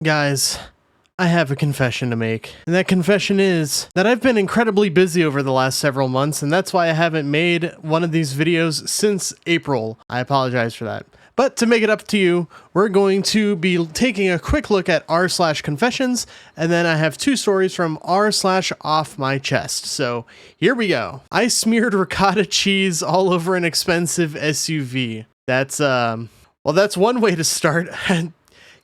Guys, I have a confession to make. And that confession is that I've been incredibly busy over the last several months, and that's why I haven't made one of these videos since April. I apologize for that. But to make it up to you, we're going to be taking a quick look at r/confessions, and then I have two stories from r/off my chest. So here we go. I smeared ricotta cheese all over an expensive SUV. That's one way to start.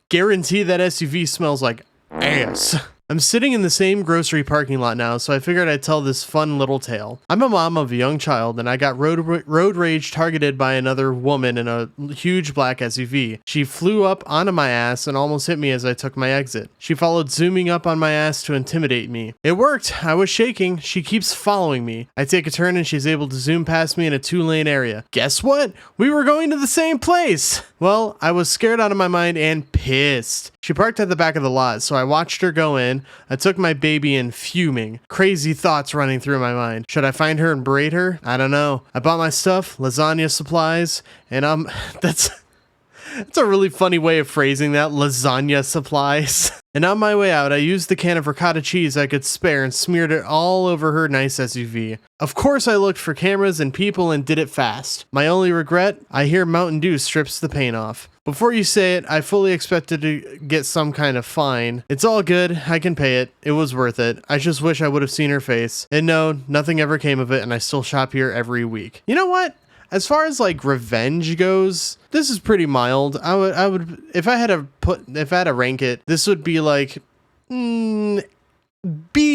Guarantee that SUV smells like ass. I'm sitting in the same grocery parking lot now, so I figured I'd tell this fun little tale. I'm a mom of a young child, and I got road rage targeted by another woman in a huge black SUV. She flew up onto my ass and almost hit me as I took my exit. She followed, zooming up on my ass to intimidate me. It worked. I was shaking. She keeps following me. I take a turn and she's able to zoom past me in a 2-lane area. Guess what? We were going to the same place! Well, I was scared out of my mind and pissed. She parked at the back of the lot, so I watched her go in. I took my baby in, fuming. Crazy thoughts running through my mind. Should I find her and berate her? I don't know. I bought my stuff, lasagna supplies, and that's a really funny way of phrasing that, lasagna supplies. And on my way out, I used the can of ricotta cheese I could spare and smeared it all over her nice SUV. Of course I looked for cameras and people and did it fast. My only regret, I hear Mountain Dew strips the paint off. Before you say it, I fully expected to get some kind of fine. It's all good, I can pay it. It was worth it. I just wish I would have seen her face. And no, nothing ever came of it, and I still shop here every week. You know what? As far as like revenge goes, this is pretty mild. I would if I had to rank it, this would be like B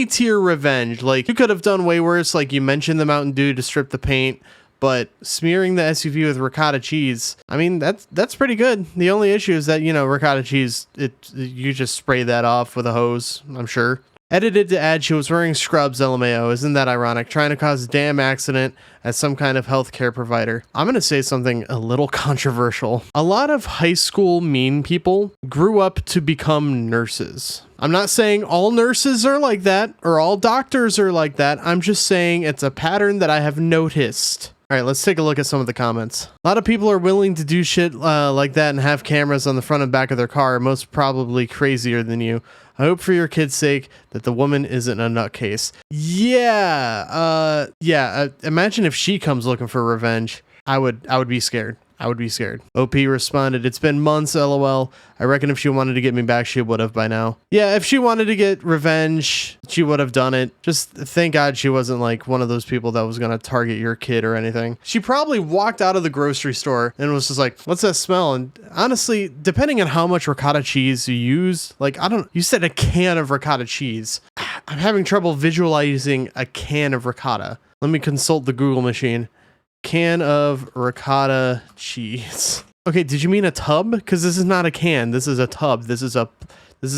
tier revenge. Like, you could have done way worse, like you mentioned the Mountain Dew to strip the paint, but smearing the SUV with ricotta cheese, I mean, that's pretty good. The only issue is that, you know, ricotta cheese, you just spray that off with a hose, I'm sure. Edited to add she was wearing scrubs, LMAO. Isn't that ironic? Trying to cause a damn accident as some kind of healthcare provider. I'm going to say something a little controversial. A lot of high school mean people grew up to become nurses. I'm not saying all nurses are like that or all doctors are like that. I'm just saying it's a pattern that I have noticed. All right, let's take a look at some of the comments. A lot of people are willing to do shit like that and have cameras on the front and back of their car, most probably crazier than you. I hope for your kid's sake that the woman isn't a nutcase. Imagine if she comes looking for revenge. I would be scared. I would be scared. OP responded, "It's been months, LOL. I reckon if she wanted to get me back, she would have by now." Yeah, if she wanted to get revenge, she would have done it. Just thank God she wasn't like one of those people that was going to target your kid or anything. She probably walked out of the grocery store and was just like, "What's that smell?" And honestly, depending on how much ricotta cheese you use, like, you said a can of ricotta cheese. I'm having trouble visualizing a can of ricotta. Let me consult the Google machine. Can of ricotta cheese. Okay, did you mean a tub? Because this is not a can. This is a tub. This is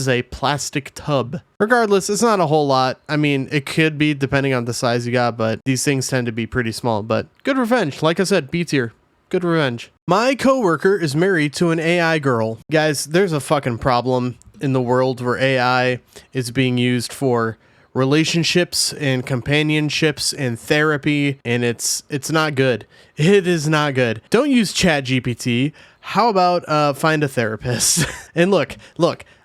a plastic tub. Regardless, it's not a whole lot. I mean, it could be depending on the size you got, but these things tend to be pretty small. But good revenge. Like I said, B tier. Good revenge. My coworker is married to an AI girl. Guys, there's a fucking problem in the world where AI is being used for relationships and companionships and therapy, and it's not good. It is not good. Don't use ChatGPT. How about find a therapist? And look,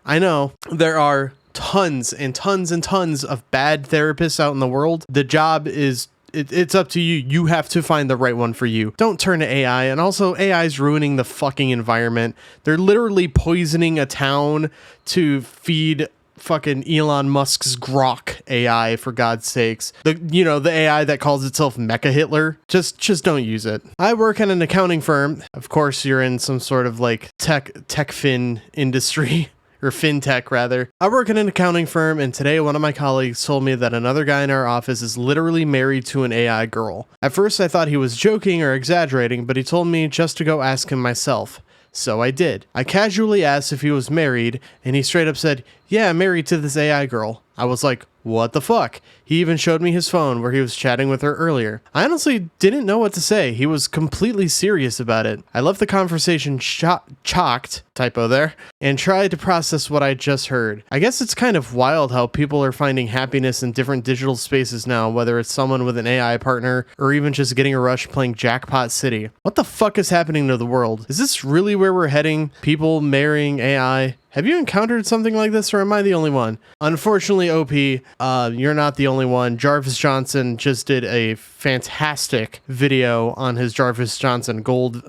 I know there are tons and tons and tons of bad therapists out in the world. The job is it's up to you. You have to find the right one for you. Don't turn to AI. And also, AI is ruining the fucking environment. They're literally poisoning a town to feed fucking Elon Musk's Grok AI, for God's sakes. The AI that calls itself Mecha Hitler. Just don't use it. I work at an accounting firm. Of course, you're in some sort of like tech fin industry. Or fintech, rather. I work at an accounting firm, and today one of my colleagues told me that another guy in our office is literally married to an AI girl. At first, I thought he was joking or exaggerating, but he told me just to go ask him myself. So I did. I casually asked if he was married, and he straight up said, "Yeah, I'm married to this AI girl." I was like, what the fuck? He even showed me his phone where he was chatting with her earlier. I honestly didn't know what to say. He was completely serious about it. I left the conversation chocked, typo there, and tried to process what I just heard. I guess it's kind of wild how people are finding happiness in different digital spaces now, whether it's someone with an AI partner or even just getting a rush playing Jackpot City. What the fuck is happening to the world? Is this really where we're heading? People marrying AI? Have you encountered something like this, or am I the only one? Unfortunately, OP, you're not the only one. Jarvis Johnson just did a fantastic video on his Jarvis Johnson Gold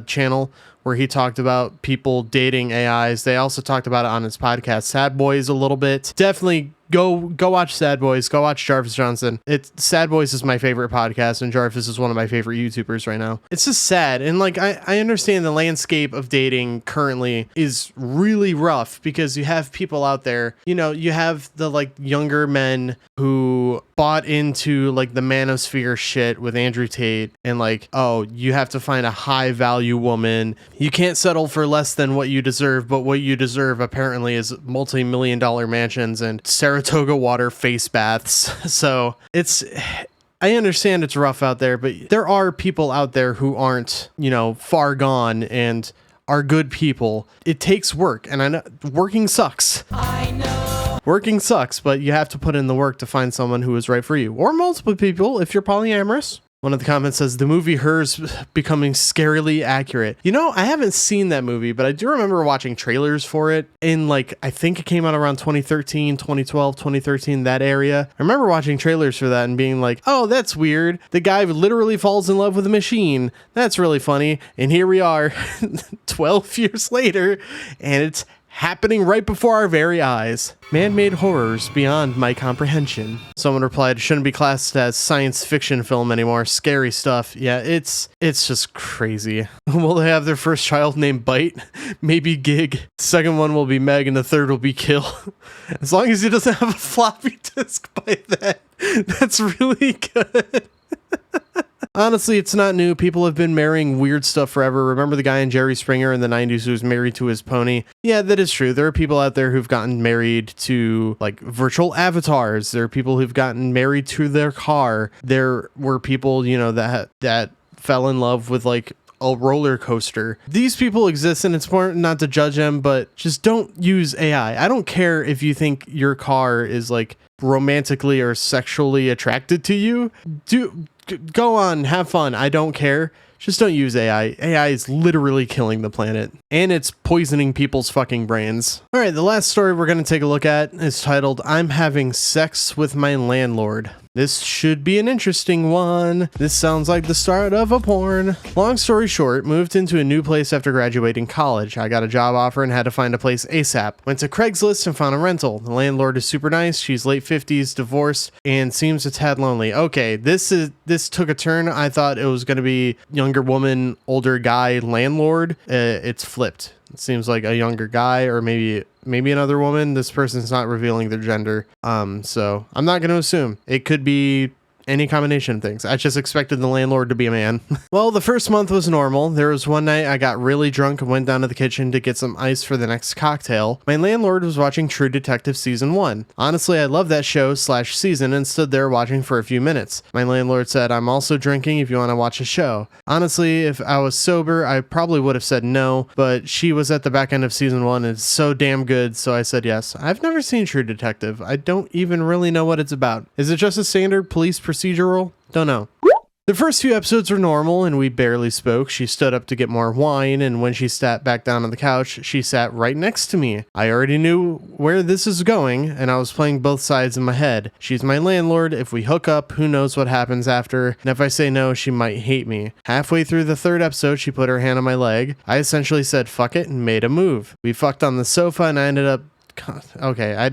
channel, where he talked about people dating AIs. They also talked about it on his podcast, Sad Boys, a little bit. Definitely go watch Sad Boys. Go watch Jarvis Johnson. Sad Boys is my favorite podcast, and Jarvis is one of my favorite YouTubers right now. It's just sad. And like, I understand the landscape of dating currently is really rough, because you have people out there, you know, you have the like younger men who bought into like the manosphere shit with Andrew Tate, and like, oh, you have to find a high value woman. You can't settle for less than what you deserve, but what you deserve apparently is multi-million-dollar mansions and Saratoga water face baths. So I understand it's rough out there, but there are people out there who aren't, you know, far gone and are good people. It takes work, and I know working sucks. I know. Working sucks, but you have to put in the work to find someone who is right for you, or multiple people if you're polyamorous. One of the comments says, the movie Hers becoming scarily accurate. You know, I haven't seen that movie, but I do remember watching trailers for it in like, I think it came out around 2013, 2012, 2013, that area. I remember watching trailers for that and being like, oh, that's weird. The guy literally falls in love with a machine. That's really funny. And here we are 12 years later, and it's happening right before our very eyes. Man-made horrors beyond my comprehension. Someone replied, it shouldn't be classed as science fiction film anymore. Scary stuff. Yeah, it's just crazy. Will they have their first child named Bite? Maybe Gig. The second one will be Meg, and the third will be Kill. As long as he doesn't have a floppy disk by then. That's really good. Honestly, it's not new. People have been marrying weird stuff forever. Remember the guy in Jerry Springer in the 90s who was married to his pony? Yeah, that is true. There are people out there who've gotten married to like virtual avatars. There are people who've gotten married to their car. There were people, you know, that fell in love with like a roller coaster. These people exist, and it's important not to judge them, but just don't use AI. I don't care if you think your car is like romantically or sexually attracted to you. Go on, have fun. I don't care. Just don't use AI. AI is literally killing the planet, and it's poisoning people's fucking brains. All right, the last story we're going to take a look at is titled, I'm Having Sex with My Landlord. This should be an interesting one. This sounds like the start of a porn. Long story short, moved into a new place after graduating college. I got a job offer and had to find a place ASAP. Went to Craigslist and found a rental. The landlord is super nice. She's late 50s, divorced, and seems a tad lonely. Okay, this took a turn. I thought it was going to be younger woman, older guy landlord. It's flipped. It seems like a younger guy, or maybe another woman. This person's not revealing their gender. So I'm not going to assume. It could be any combination of things. I just expected the landlord to be a man. Well, the first month was normal. There was one night I got really drunk and went down to the kitchen to get some ice for the next cocktail. My landlord was watching True Detective Season 1. Honestly, I love that show / season and stood there watching for a few minutes. My landlord said, I'm also drinking if you want to watch a show. Honestly, if I was sober, I probably would have said no, but she was at the back end of Season 1 and it's so damn good, so I said yes. I've never seen True Detective. I don't even really know what it's about. Is it just a standard police procedural? Don't know. The first few episodes were normal and we barely spoke. She stood up to get more wine, and when she sat back down on the couch, she sat right next to me. I already knew where this is going, and I was playing both sides in my head. She's my landlord. If we hook up, who knows what happens after, and if I say no, she might hate me. Halfway through the third episode, she put her hand on my leg. I essentially said fuck it and made a move. We fucked on the sofa and I ended up... Okay,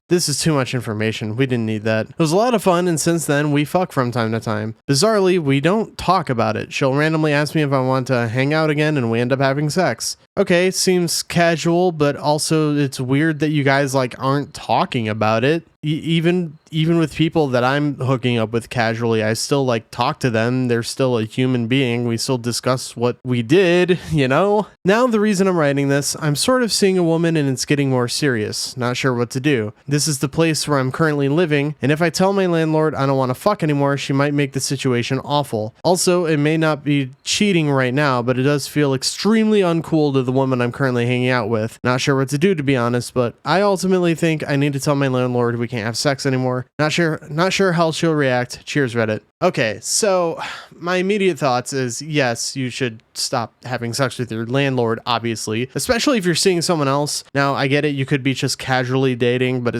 this is too much information. We didn't need that. It was a lot of fun, and since then, we fuck from time to time. Bizarrely, we don't talk about it. She'll randomly ask me if I want to hang out again, and we end up having sex. Okay, seems casual, but also it's weird that you guys like aren't talking about it. Even with people that I'm hooking up with casually, I still like talk to them. They're still a human being. We still discuss what we did, you know? Now the reason I'm writing this, I'm sort of seeing a woman and it's getting more serious. Not sure what to do. This is the place where I'm currently living, and if I tell my landlord I don't want to fuck anymore, she might make the situation awful. Also, it may not be cheating right now, but it does feel extremely uncool to the woman I'm currently hanging out with. Not sure what to do, to be honest, but I ultimately think I need to tell my landlord we can't have sex anymore. Not sure how she'll react. Cheers, Reddit. Okay, so my immediate thoughts is yes, you should stop having sex with your landlord, obviously, especially if you're seeing someone else. Now, I get it, you could be just casually dating, but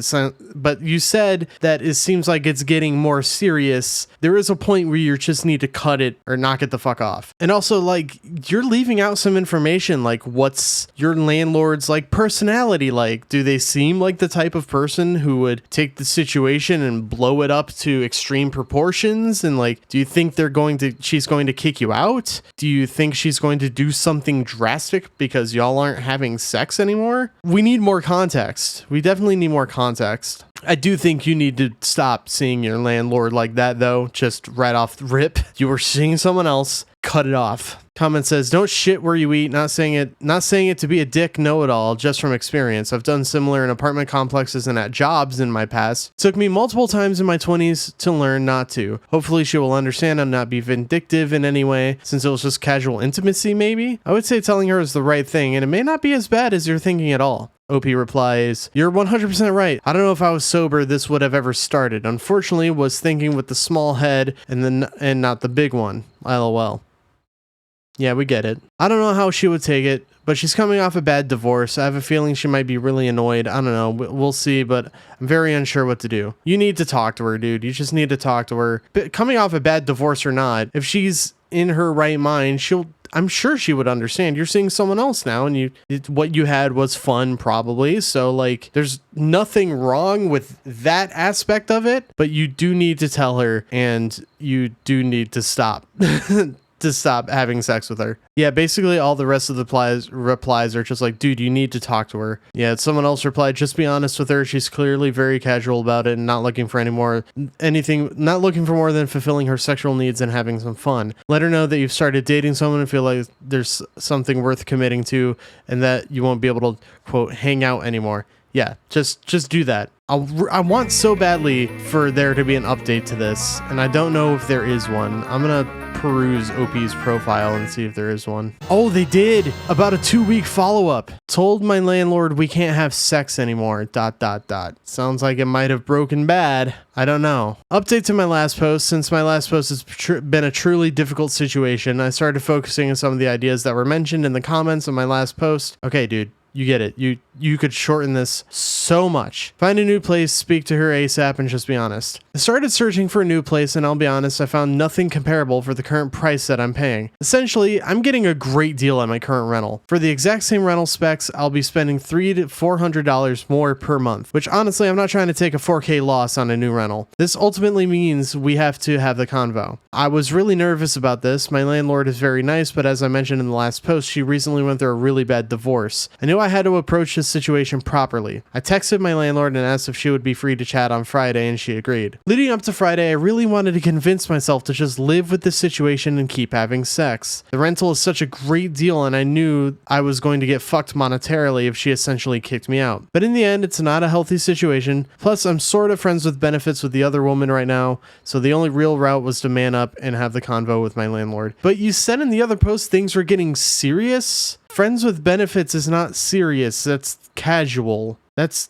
but you said that it seems like it's getting more serious. There is a point where you just need to cut it or knock it the fuck off. And also, like, you're leaving out some information, like what's your landlord's like personality like? Do they seem like the type of person who would take the situation and blow it up to extreme proportions? And like, do you think she's going to kick you out? Do you think she's going to do something drastic because y'all aren't having sex anymore? We need more context. We definitely need more context. I do think you need to stop seeing your landlord like that, though. Just right off the rip. You were seeing someone else. Cut it off. Comment says, don't shit where you eat. Not saying it to be a dick know-it-all, just from experience. I've done similar in apartment complexes and at jobs in my past. It took me multiple times in my 20s to learn not to. Hopefully she will understand and not be vindictive in any way, since it was just casual intimacy, maybe? I would say telling her is the right thing, and it may not be as bad as you're thinking at all. OP replies, you're 100% right. I don't know if I was sober this would have ever started. Unfortunately, was thinking with the small head and not the big one. LOL. Yeah, we get it. I don't know how she would take it, but she's coming off a bad divorce. I have a feeling she might be really annoyed. I don't know. We'll see, but I'm very unsure what to do. You need to talk to her, dude. You just need to talk to her. But coming off a bad divorce or not, if she's in her right mind, I'm sure she would understand. You're seeing someone else now, and what you had was fun, probably. So, like, there's nothing wrong with that aspect of it, but you do need to tell her, and you do need to stop. To stop having sex with her. Yeah, basically all the rest of the replies are just like, dude, you need to talk to her. Yeah, someone else replied, just be honest with her. She's clearly very casual about it and not looking for not looking for more than fulfilling her sexual needs and having some fun. Let her know that you've started dating someone and feel like there's something worth committing to and that you won't be able to, quote, hang out anymore. Yeah, just do that. I want so badly for there to be an update to this, and I don't know if there is one. I'm gonna peruse OP's profile and see if there is one. Oh, they did! About a 2-week follow-up. Told my landlord we can't have sex anymore, ... Sounds like it might have broken bad. I don't know. Update to my last post. Since my last post has been a truly difficult situation, I started focusing on some of the ideas that were mentioned in the comments of my last post. Okay, dude. You get it. You could shorten this so much. Find a new place, speak to her ASAP, and just be honest. I started searching for a new place, and I'll be honest, I found nothing comparable for the current price that I'm paying. Essentially, I'm getting a great deal on my current rental. For the exact same rental specs, I'll be spending $300 to $400 more per month, which honestly, I'm not trying to take a 4K loss on a new rental. This ultimately means we have to have the convo. I was really nervous about this. My landlord is very nice, but as I mentioned in the last post, she recently went through a really bad divorce. I knew I had to approach this situation properly. I texted my landlord and asked if she would be free to chat on Friday, and she agreed. Leading up to Friday, I really wanted to convince myself to just live with this situation and keep having sex. The rental is such a great deal, and I knew I was going to get fucked monetarily if she essentially kicked me out. But in the end, it's not a healthy situation. Plus, I'm sort of friends with benefits with the other woman right now, so the only real route was to man up and have the convo with my landlord. But you said in the other post things were getting serious? Friends with benefits is not serious. That's casual. That's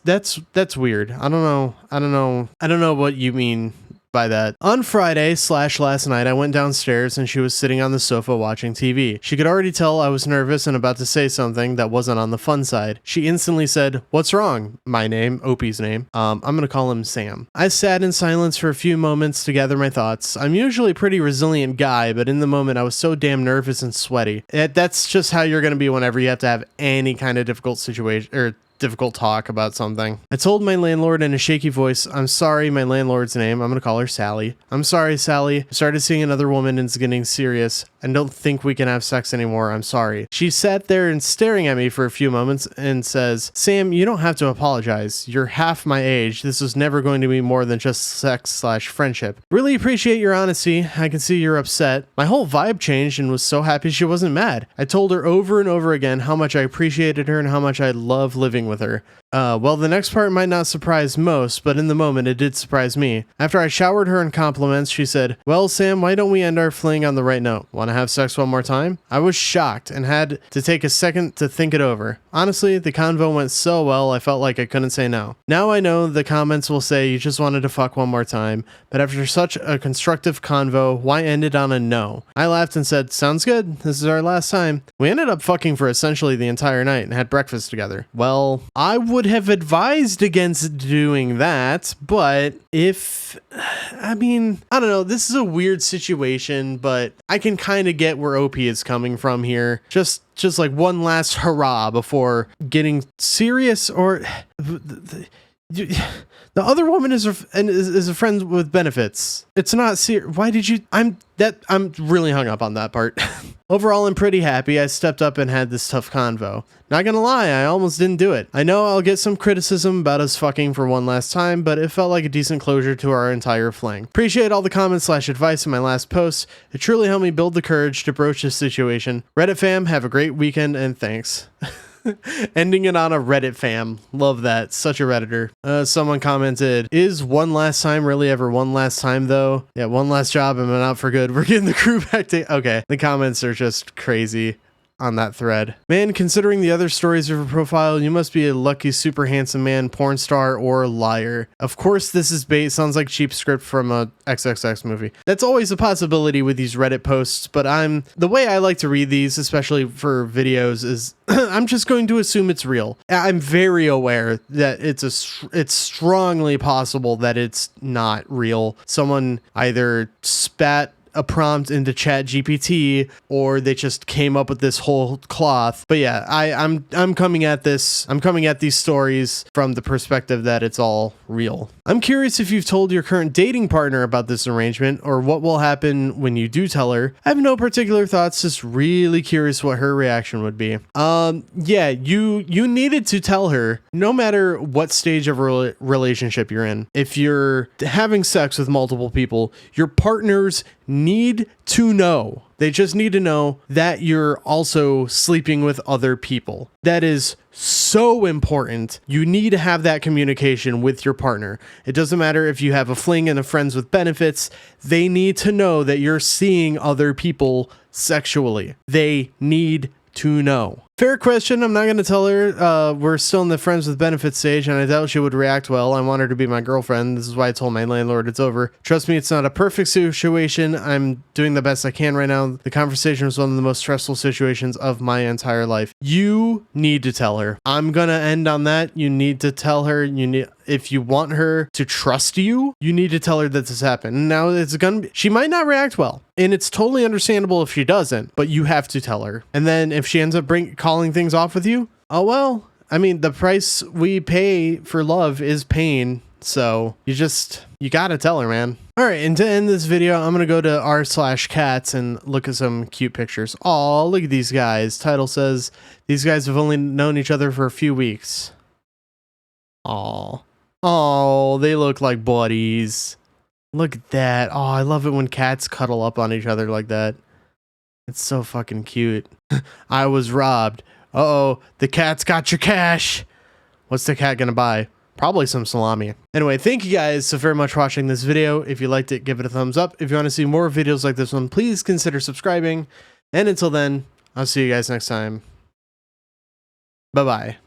weird. I don't know what you mean by that. On Friday / last night, I went downstairs and she was sitting on the sofa watching TV. She could already tell I was nervous and about to say something that wasn't on the fun side. She instantly said, "What's wrong?" My name, OP's name. I'm gonna call him Sam. I sat in silence for a few moments to gather my thoughts. I'm usually a pretty resilient guy, but in the moment I was so damn nervous and sweaty. That's just how you're gonna be whenever you have to have any kind of difficult situation or difficult talk about something. I told my landlord in a shaky voice, "I'm sorry," my landlord's name. I'm going to call her Sally. "I'm sorry, Sally. I started seeing another woman and it's getting serious. I don't think we can have sex anymore. I'm sorry." She sat there and staring at me for a few moments and says, "Sam, you don't have to apologize. You're half my age. This was never going to be more than just sex / friendship. Really appreciate your honesty. I can see you're upset." My whole vibe changed and was so happy she wasn't mad. I told her over and over again how much I appreciated her and how much I love living with her. Well, the next part might not surprise most, but in the moment it did surprise me. After I showered her in compliments, she said, "Well, Sam, why don't we end our fling on the right note? Want to have sex one more time?" I was shocked and had to take a second to think it over. Honestly, the convo went so well, I felt like I couldn't say no. Now I know the comments will say you just wanted to fuck one more time, but after such a constructive convo, why end it on a no? I laughed and said, "Sounds good. This is our last time." We ended up fucking for essentially the entire night and had breakfast together. Well, I would have advised against doing that, but I don't know, this is a weird situation, but I can kind of get where OP is coming from here. Just like one last hurrah before getting serious, or the other woman is a friend with benefits. It's not serious. Why did you? I'm really hung up on that part. Overall, I'm pretty happy I stepped up and had this tough convo. Not gonna lie, I almost didn't do it. I know I'll get some criticism about us fucking for one last time, but it felt like a decent closure to our entire fling. Appreciate all the comments / advice in my last post. It truly helped me build the courage to broach this situation. Reddit fam, have a great weekend and thanks. Ending it on a Reddit fam. Love that. Such a Redditor. Someone commented, "Is one last time really ever one last time though? Yeah, one last job and I'm out for good. We're getting the crew back to..." Okay, the comments are just crazy on that thread. Man, considering the other stories of her profile, you must be a lucky super handsome man, porn star, or liar. Of course this is bait. Sounds like cheap script from a XXX movie. That's always a possibility with these Reddit posts, but the way I like to read these, especially for videos, is I'm just going to assume it's real. I'm very aware that it's strongly possible that it's not real. Someone either spat a prompt into ChatGPT, or they just came up with this whole cloth. But yeah, I'm coming at this. I'm coming at these stories from the perspective that it's all real. I'm curious if you've told your current dating partner about this arrangement, or what will happen when you do tell her. I have no particular thoughts, just really curious what her reaction would be. Yeah, you needed to tell her, no matter what stage of relationship you're in. If you're having sex with multiple people, your partners need to know. They just need to know that you're also sleeping with other people. That is so important. You need to have that communication with your partner. It doesn't matter if you have a fling and a friends with benefits. They need to know that you're seeing other people sexually. They need to know. Fair question. I'm not going to tell her. We're still in the friends with benefits stage, and I doubt she would react well. I want her to be my girlfriend. This is why I told my landlord it's over. Trust me, it's not a perfect situation. I'm doing the best I can right now. The conversation was one of the most stressful situations of my entire life. You need to tell her. I'm going to end on that. You need to tell her. If you want her to trust you, you need to tell her that this happened. Now she might not react well, and it's totally understandable if she doesn't, but you have to tell her. And then if she ends up calling things off with you, oh well, I mean, the price we pay for love is pain. So you gotta tell her, man. All right, and to end this video, I'm gonna go to r/cats and look at some cute pictures. Oh, look at these guys. Title says these guys have only known each other for a few weeks. Oh, they look like buddies. Look at that. Oh, I love it when cats cuddle up on each other like that. It's so fucking cute. I was robbed. Uh-oh, the cat's got your cash. What's the cat gonna buy? Probably some salami. Anyway, thank you guys so very much for watching this video. If you liked it, give it a thumbs up. If you want to see more videos like this one, please consider subscribing. And until then, I'll see you guys next time. Bye-bye.